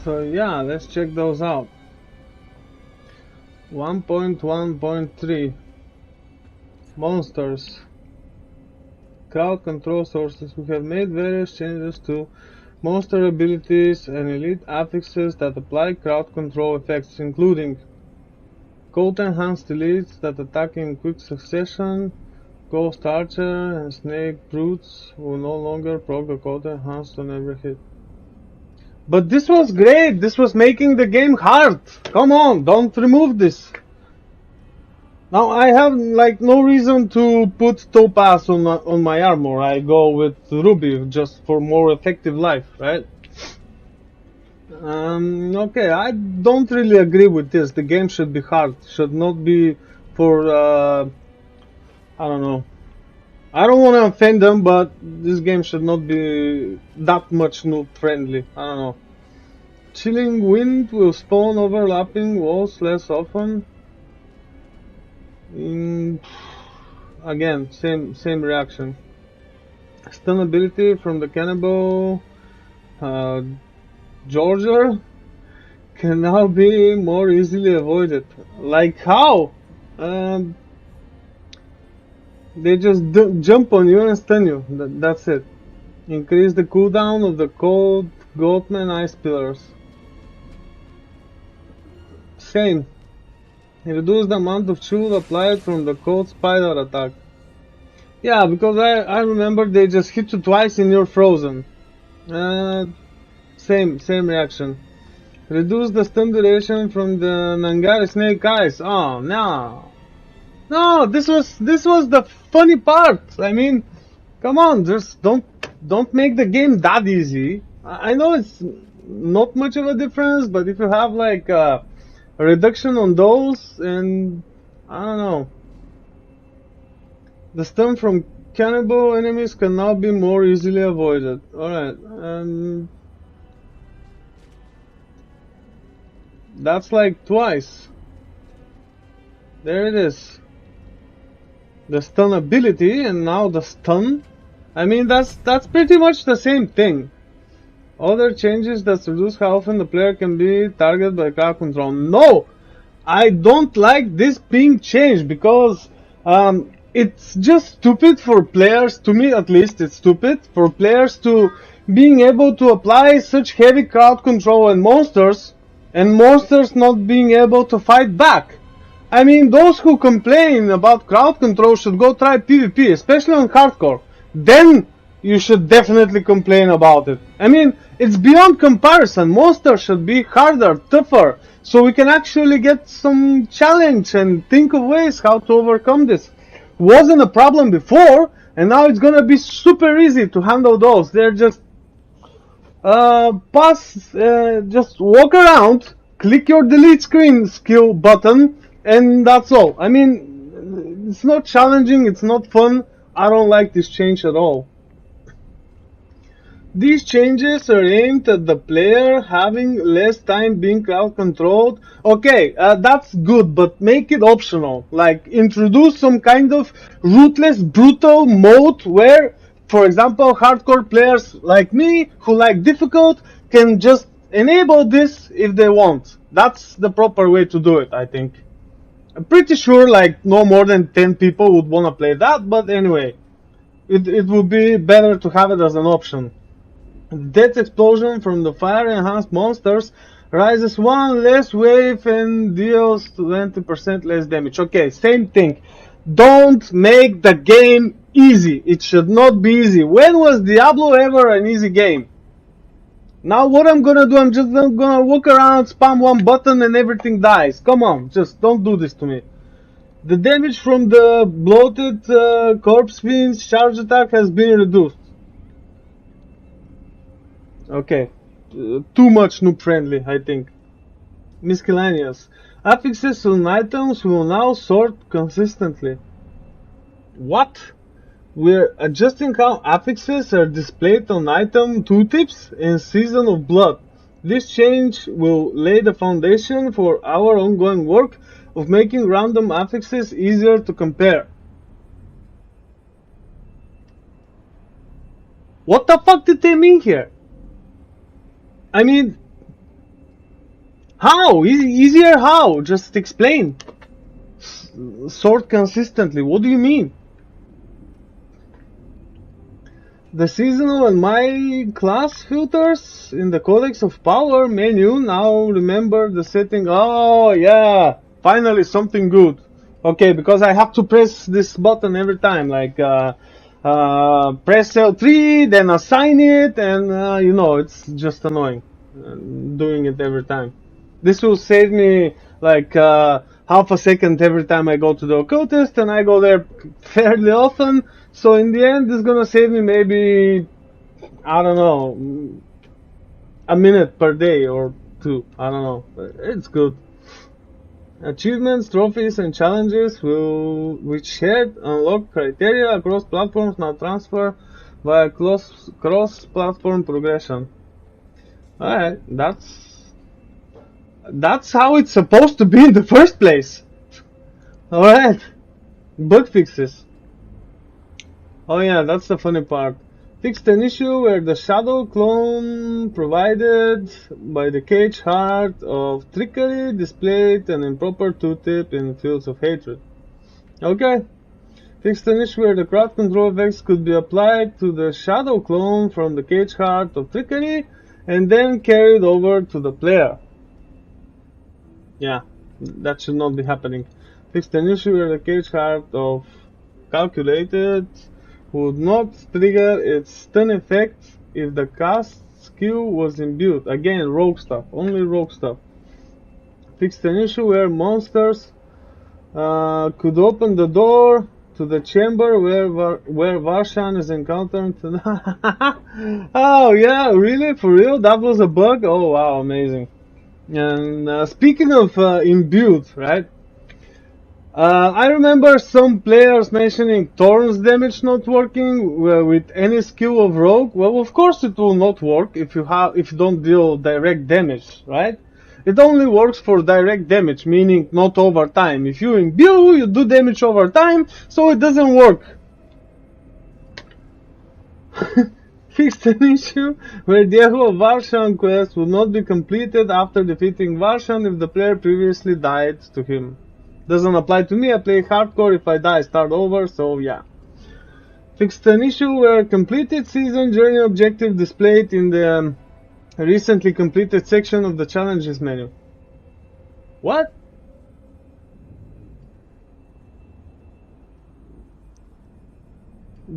So yeah, let's check those out. 1.1.3 Monsters. Crowd control sources. We have made various changes to monster abilities and elite affixes that apply crowd control effects, including code enhanced elites that attack in quick succession. Ghost Archer and Snake Brutes will no longer proc the code enhanced on every hit. But this was great! This was making the game hard! Come on, don't remove this! Now I have like no reason to put Topaz on my armor. I go with Ruby just for more effective life, right? Okay, I don't really agree with this. The game should be hard. Should not be for I don't know. I don't want to offend them, but this game should not be that much noob friendly. I don't know. Chilling wind will spawn overlapping walls less often. Again, same reaction. Stun ability from the cannibal Georgia can now be more easily avoided. Like how? They just jump on you and stun you. That's it. Increase the cooldown of the cold Goatman ice pillars. Same. Reduce the amount of chill applied from the cold spider attack. Yeah, because I remember they just hit you twice and you're frozen. Same reaction. Reduce the stun duration from the Nangari snake eyes. Oh no. No, this was the funny part. I mean, come on, just don't make the game that easy. I know it's not much of a difference, but if you have like a reduction on those, and I don't know, the stun from cannibal enemies can now be more easily avoided. Alright, and that's like twice. There it is. The stun ability and now the stun. I mean, that's pretty much the same thing. Other changes that reduce how often the player can be targeted by crowd control. No! I don't like this being changed because it's just stupid for players, to me at least it's stupid, for players to being able to apply such heavy crowd control on monsters and monsters not being able to fight back. I mean, those who complain about crowd control should go try PvP, especially on hardcore. Then you should definitely complain about it. I mean, it's beyond comparison. Monsters should be harder, tougher, so we can actually get some challenge and think of ways how to overcome this. Wasn't a problem before, and now it's gonna be super easy to handle those. They're just just walk around, click your delete screen skill button, and that's all. I mean, it's not challenging, it's not fun. I don't like this change at all. These changes are aimed at the player having less time being crowd controlled. Okay, that's good, but make it optional. Like, introduce some kind of ruthless, brutal mode where, for example, hardcore players like me, who like difficult, can just enable this if they want. That's the proper way to do it, I think. I'm pretty sure like no more than 10 people would want to play that, but anyway, it would be better to have it as an option. Death explosion from the fire enhanced monsters rises one less wave and deals 20% less damage. Okay, same thing. Don't make the game easy. It should not be easy. When was Diablo ever an easy game? Now what I'm gonna do, I'm just gonna walk around, spam one button and everything dies. Come on, just don't do this to me. The damage from the bloated corpse fiend's charge attack has been reduced. Okay, too much noob friendly, I think. Miscellaneous. Affixes on items will now sort consistently. What? We're adjusting how affixes are displayed on item tooltips in Season of Blood. This change will lay the foundation for our ongoing work of making random affixes easier to compare. What the fuck did they mean here? I mean, How? Easier how? Just explain. Sort consistently. What do you mean? The seasonal and my class filters in the Codex of Power menu. Now remember the setting. Oh yeah, finally something good. Okay, because I have to press this button every time, like press L3, then assign it, and you know, it's just annoying doing it every time. This will save me like half a second every time I go to the occultist, and I go there fairly often. So in the end, it's gonna save me maybe, I don't know, a minute per day or two. I don't know. It's good. Achievements, trophies, and challenges with shared unlock criteria across platforms now transfer via cross-platform progression. Alright, that's how it's supposed to be in the first place. Alright, bug fixes. Oh yeah, that's the funny part. Fixed an issue where the shadow clone provided by the cage heart of trickery displayed an improper tooltip in fields of hatred. Okay. Fixed an issue where the crowd control effects could be applied to the shadow clone from the cage heart of trickery and then carried over to the player. Yeah, that should not be happening. Fixed an issue where the cage heart of calculated would not trigger its stun effect if the cast skill was imbued. Again, rogue stuff, only rogue stuff. Fixed an issue where monsters could open the door to the chamber where Varshan is encountered. Oh yeah, really? For real? That was a bug? Oh wow, amazing. And speaking of imbued, right? I remember some players mentioning Thorn's damage not working with any skill of Rogue. Well, of course it will not work if you don't deal direct damage, right? It only works for direct damage, meaning not over time. If you imbue, you do damage over time, so it doesn't work. Fixed an issue where the Echo of Varshan quest would not be completed after defeating Varshan if the player previously died to him. Doesn't apply to me, I play hardcore, if I die I start over, so yeah. Fixed an issue where completed season journey objective displayed in the recently completed section of the challenges menu. What?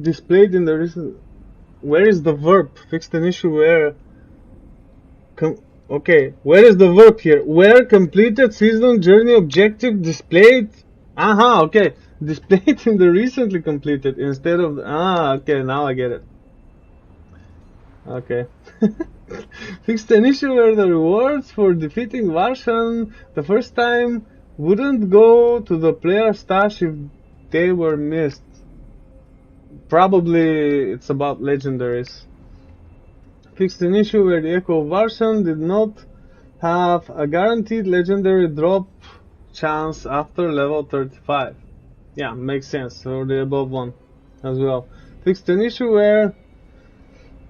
Displayed in the recent... Where is the verb? Fixed an issue where... Okay, where is the verb here? Where completed season journey objective displayed? Aha, okay. Displayed in the recently completed instead of... okay, now I get it. Okay. Fixed an issue where the rewards for defeating Varshan the first time wouldn't go to the player stash if they were missed. Probably it's about legendaries. Fixed an issue where the Echo of Varshan did not have a guaranteed legendary drop chance after level 35. Yeah, makes sense, or the above one as well. Fixed an issue where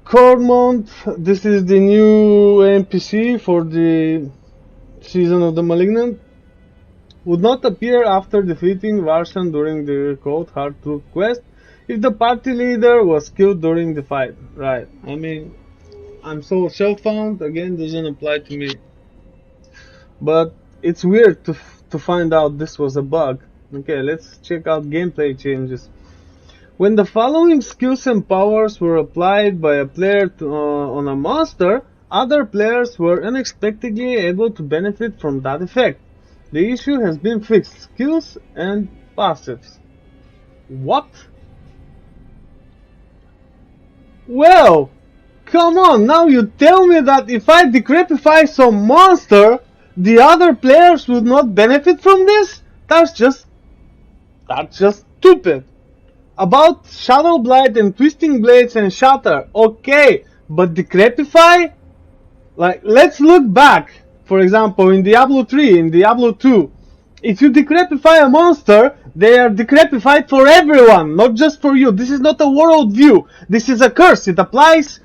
Cormont, this is the new NPC for the Season of the Malignant, would not appear after defeating Varshan during the Cold Hard Truth quest if the party leader was killed during the fight. Right, I mean, I'm so self-found, again, doesn't apply to me. But it's weird to find out this was a bug. Okay, let's check out gameplay changes. When the following skills and powers were applied by a player on a monster, other players were unexpectedly able to benefit from that effect. The issue has been fixed. Skills and passives. What? Well, come on, now you tell me that if I decrepify some monster, the other players would not benefit from this? That's just stupid. About Shadow Blight and Twisting Blades and Shatter, okay, but decrepify? Like, let's look back. For example, in Diablo 3, in Diablo 2, if you decrepify a monster, they are decrepified for everyone, not just for you. This is not a world view. This is a curse. It applies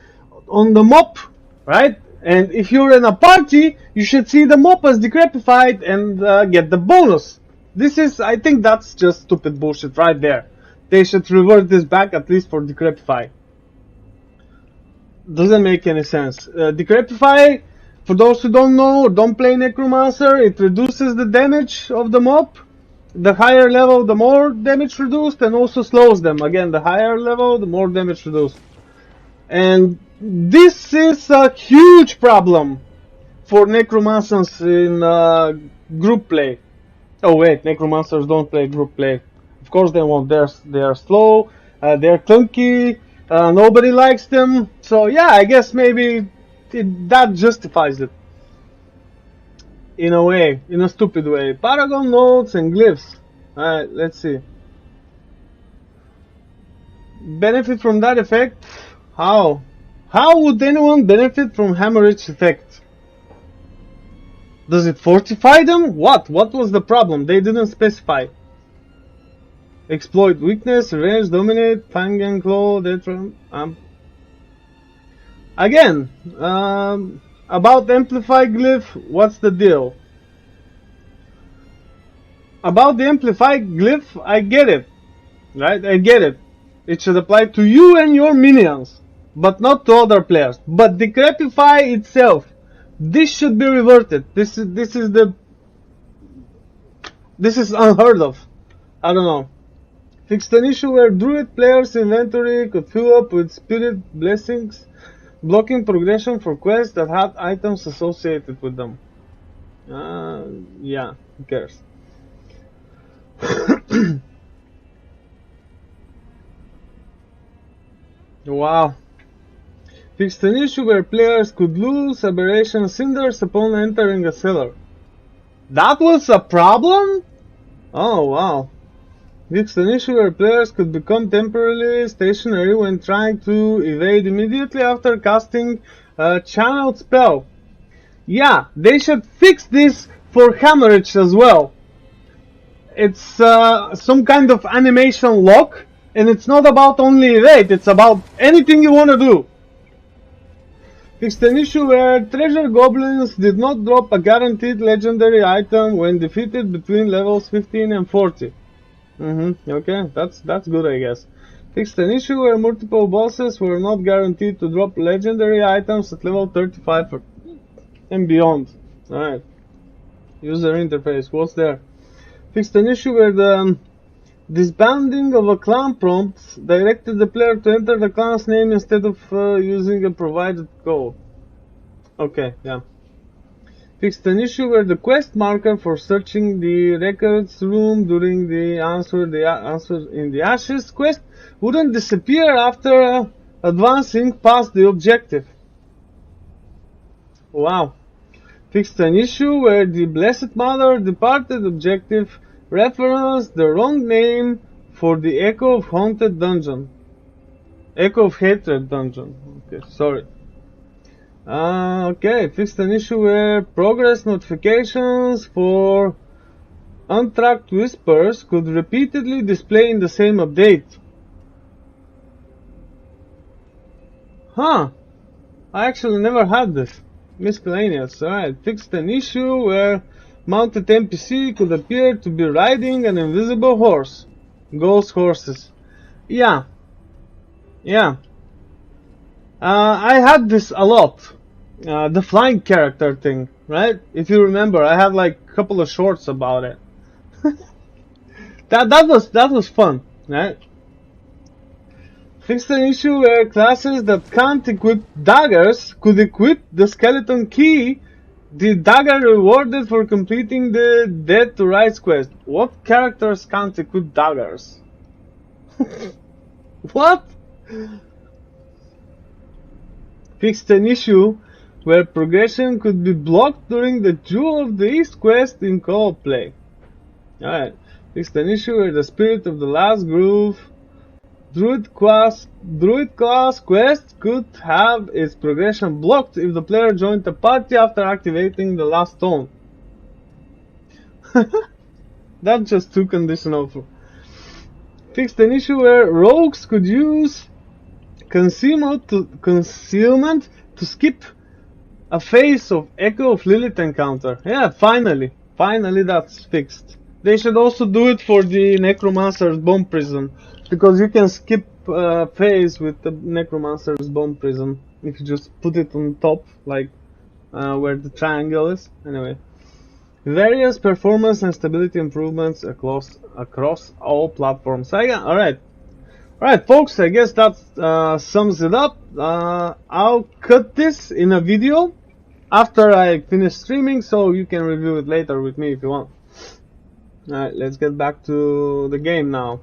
on the mob, right? And if you're in a party, you should see the mob as decrepified and get the bonus. This is, I think that's just stupid bullshit right there. They should revert this back at least for decrepify. Doesn't make any sense. Decrepify, for those who don't know, don't play Necromancer, it reduces the damage of the mob. The higher level, the more damage reduced, and also slows them. Again, the higher level, the more damage reduced. And this is a huge problem for Necromancers in group play. Oh wait, Necromancers don't play group play. Of course they won't. They are slow, they're clunky, nobody likes them. So yeah, I guess maybe that justifies it. In a way, in a stupid way. Paragon nodes and glyphs. Alright, let's see. Benefit from that effect? How? How would anyone benefit from hemorrhage effect? Does it fortify them? What? What was the problem? They didn't specify. Exploit weakness, revenge, dominate, fang and claw, again, about amplify glyph, what's the deal? About the amplify glyph, I get it. Right? I get it. It should apply to you and your minions, but not to other players. But decrepify itself, this should be reverted. This is unheard of. I don't know. Fixed an issue where druid players' inventory could fill up with spirit blessings, blocking progression for quests that had items associated with them. Yeah, who cares? Wow. Fixed an issue where players could lose aberration cinders upon entering a cellar. That was a problem? Oh wow. Fixed an issue where players could become temporarily stationary when trying to evade immediately after casting a channeled spell. Yeah, they should fix this for hemorrhage as well. It's some kind of animation lock, and it's not about only evade, it's about anything you want to do. Fixed an issue where treasure goblins did not drop a guaranteed legendary item when defeated between levels 15 and 40. Okay, that's good, I guess. Fixed an issue where multiple bosses were not guaranteed to drop legendary items at level 35 and beyond. Alright. User interface, what's there? Fixed an issue where the disbanding of a clan prompt directed the player to enter the clan's name instead of using a provided code. Okay, yeah. Fixed an issue where the quest marker for searching the records room during the answer in the ashes quest wouldn't disappear after advancing past the objective. Wow. Fixed an issue where the Blessed Mother departed objective referenced the wrong name for the Echo of Haunted Dungeon. Echo of Hatred Dungeon. Okay, sorry. Okay, fixed an issue where progress notifications for untracked whispers could repeatedly display in the same update. Huh. I actually never had this. Miscellaneous. Alright, fixed an issue where mounted NPC could appear to be riding an invisible horse. Ghost horses. Yeah. Yeah. I had this a lot. The flying character thing, right? If you remember, I had like a couple of shorts about it. that was fun, right? Fixed an issue where classes that can't equip daggers could equip the skeleton key, the dagger rewarded for completing the Dead to Rise quest. What characters can't equip daggers? What? Fixed an issue where progression could be blocked during the Jewel of the East quest in co-op play. Alright. Fixed an issue where the Spirit of the Last Groove Druid class quest could have its progression blocked if the player joined the party after activating the last stone. That's just too conditional. Fixed an issue where rogues could use concealment to skip A face of Echo of Lilith encounter. Yeah, finally. Finally that's fixed. They should also do it for the Necromancer's Bomb Prison. Because you can skip phase with the Necromancer's Bomb Prison. If you just put it on top, like where the triangle is. Anyway. Various performance and stability improvements across all platforms. So, yeah, alright folks, I guess that sums it up. I'll cut this in a video after I finish streaming, so you can review it later with me if you want. Alright, let's get back to the game now.